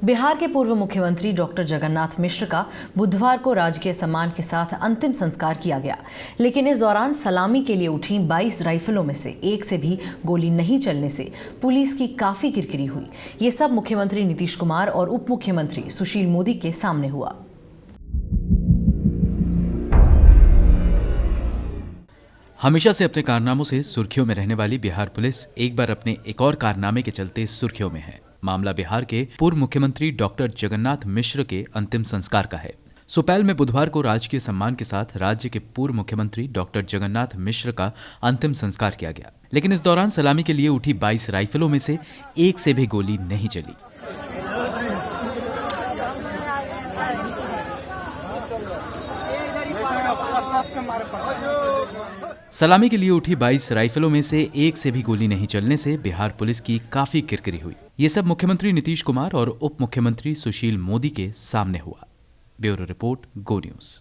बिहार के पूर्व मुख्यमंत्री डॉक्टर जगन्नाथ मिश्र का बुधवार को राजकीय सम्मान के साथ अंतिम संस्कार किया गया, लेकिन इस दौरान सलामी के लिए उठी 22 राइफलों में से एक से भी गोली नहीं चलने से पुलिस की काफी किरकिरी हुई। ये सब मुख्यमंत्री नीतीश कुमार और उप मुख्यमंत्री सुशील मोदी के सामने हुआ। हमेशा से अपने कारनामों से सुर्खियों में रहने वाली बिहार पुलिस एक बार अपने एक और कारनामे के चलते सुर्खियों में है। मामला बिहार के पूर्व मुख्यमंत्री डॉक्टर जगन्नाथ मिश्र के अंतिम संस्कार का है। सुपैल में बुधवार को राजकीय सम्मान के साथ राज्य के पूर्व मुख्यमंत्री डॉक्टर जगन्नाथ मिश्र का अंतिम संस्कार किया गया, लेकिन इस दौरान सलामी के लिए उठी 22 राइफलों में से एक से भी गोली नहीं चली। सलामी के लिए उठी 22 राइफलों में से एक से भी गोली नहीं चलने से बिहार पुलिस की काफी किरकिरी हुई। ये सब मुख्यमंत्री नीतीश कुमार और उप मुख्यमंत्री सुशील मोदी के सामने हुआ। ब्यूरो रिपोर्ट, गो न्यूज।